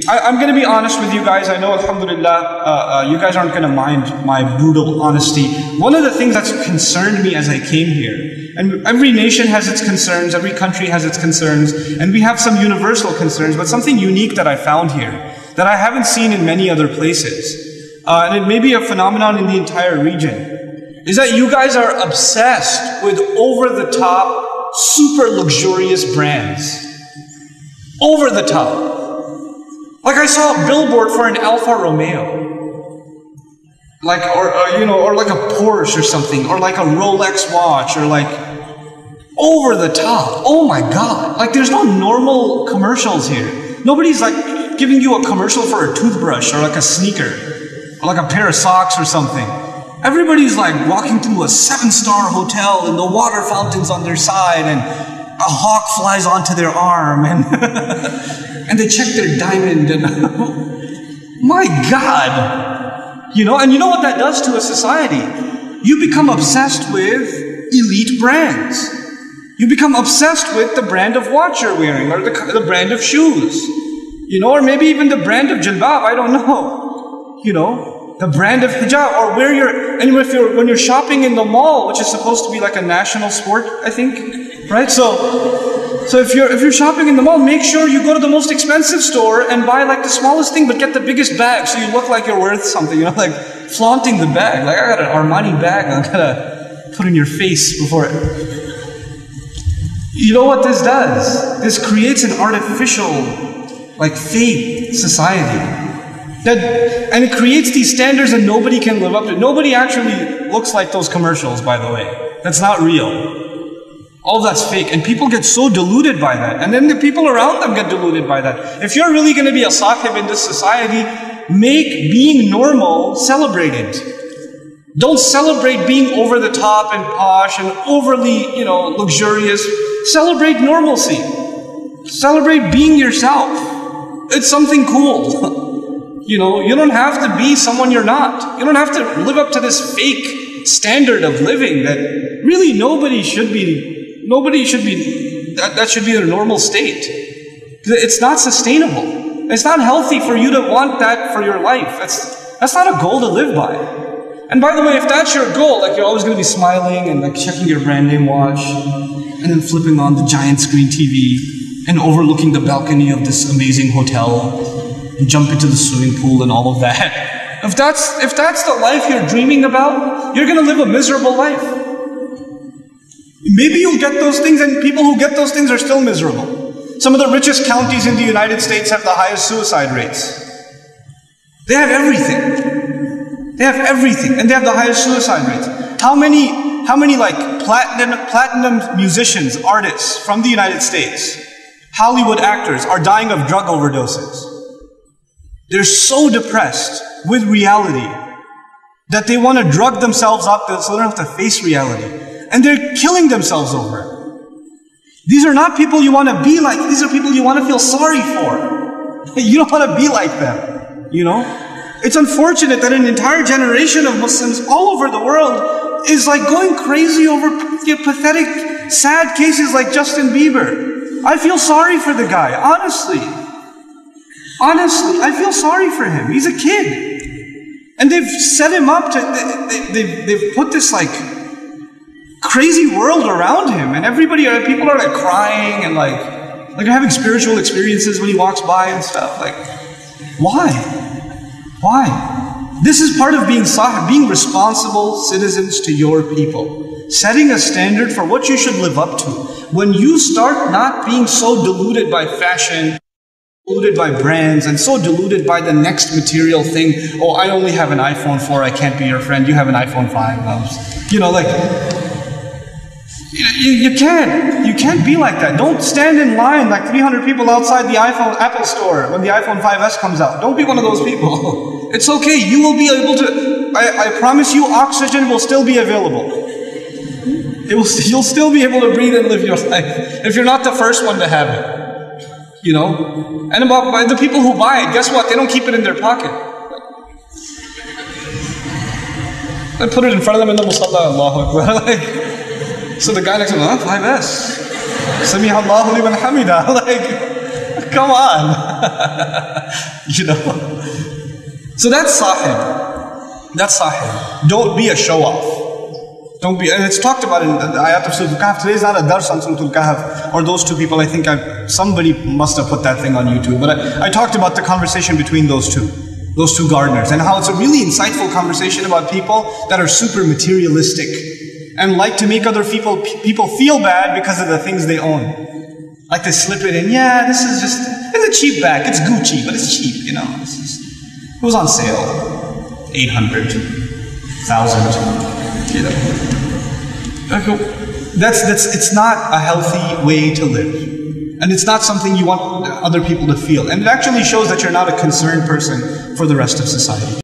I'm going to be honest with you guys. I know, alhamdulillah, you guys aren't going to mind my brutal honesty. One of the things that's concerned me as I came here, and every nation has its concerns, every country has its concerns, and we have some universal concerns, but something unique that I found here, that I haven't seen in many other places, and it may be a phenomenon in the entire region, is that you guys are obsessed with over-the-top, super luxurious brands. Over the top. Like I saw a billboard for an Alfa Romeo, like or like a Porsche or something, or like a Rolex watch, or like over the top. Oh my God! Like there's no normal commercials here. Nobody's like giving you a commercial for a toothbrush or like a sneaker or like a pair of socks or something. Everybody's like walking through a 7-star hotel and the water fountains on their side and a hawk flies onto their arm and and they check their diamond and my God, and you know what that does to a society? You become obsessed with elite brands. You become obsessed with the brand of watch you're wearing, or the brand of shoes, or maybe even the brand of jilbab. I don't know, the brand of hijab, or where you're. And when you're shopping in the mall, which is supposed to be like a national sport, I think, right? So if you're shopping in the mall, make sure you go to the most expensive store and buy like the smallest thing, but get the biggest bag so you look like you're worth something. Like flaunting the bag. Like I got an Armani bag, I gotta put in your face before it. You know what this does? This creates an artificial, like fake society. And it creates these standards that nobody can live up to. Nobody actually looks like those commercials, by the way. That's not real. All that's fake, and people get so deluded by that, and then the people around them get deluded by that. If you're really going to be a sahib in this society, make being normal celebrated. Don't celebrate being over the top and posh and overly, luxurious. Celebrate normalcy. Celebrate being yourself. It's something cool. You don't have to be someone you're not. You don't have to live up to this fake standard of living that really nobody should be. That should be their normal state. It's not sustainable. It's not healthy for you to want that for your life. That's not a goal to live by. And by the way, if that's your goal, like you're always going to be smiling and like checking your brand name watch, and then flipping on the giant screen TV, and overlooking the balcony of this amazing hotel, and jump into the swimming pool and all of that. If that's the life you're dreaming about, you're going to live a miserable life. Maybe you'll get those things, and people who get those things are still miserable. Some of the richest counties in the United States have the highest suicide rates. They have everything. They have everything, and they have the highest suicide rates. How many like platinum musicians, artists from the United States, Hollywood actors are dying of drug overdoses? They're so depressed with reality that they want to drug themselves up so they don't have to face reality. And they're killing themselves over it. These are not people you want to be like. These are people you want to feel sorry for. You don't want to be like them, It's unfortunate that an entire generation of Muslims all over the world is like going crazy over pathetic, sad cases like Justin Bieber. I feel sorry for the guy, honestly. Honestly, I feel sorry for him. He's a kid. And they've set him up to, they've put this like, crazy world around him, and people are like crying and like they're having spiritual experiences when he walks by and stuff. Like, why? This is part of being sahib, being responsible citizens to your people, setting a standard for what you should live up to. When you start not being so deluded by fashion, deluded by brands, and so deluded by the next material thing. Oh, I only have an iPhone 4, I can't be your friend. You have an iPhone 5. You can't be like that. Don't stand in line like 300 people outside the Apple store when the iPhone 5S comes out. Don't be one of those people. It's okay. You will be able to, I promise you, oxygen will still be available. You'll still be able to breathe and live your life if you're not the first one to have it. And about the people who buy it, guess what? They don't keep it in their pocket. They put it in front of them in the musalla, Allahu Akbar. So the guy next to him, 5S. Sami Allahu liman hamida. Come on. You know. So that's sahib. That's sahib. Don't be a show-off. Don't be, and it's talked about in the ayat of Surah Al-Kahf. Today's not a dars on Surah Al-Kahf, or those two people. I think somebody must have put that thing on YouTube. But I talked about the conversation between those two gardeners, and how it's a really insightful conversation about people that are super materialistic and like to make other people feel bad because of the things they own. Like to slip it in. Yeah, this is just, it's a cheap bag. It's Gucci, but it's cheap, you know. It was on sale. 800, 1,000, you know. It's not a healthy way to live. And it's not something you want other people to feel. And it actually shows that you're not a concerned person for the rest of society.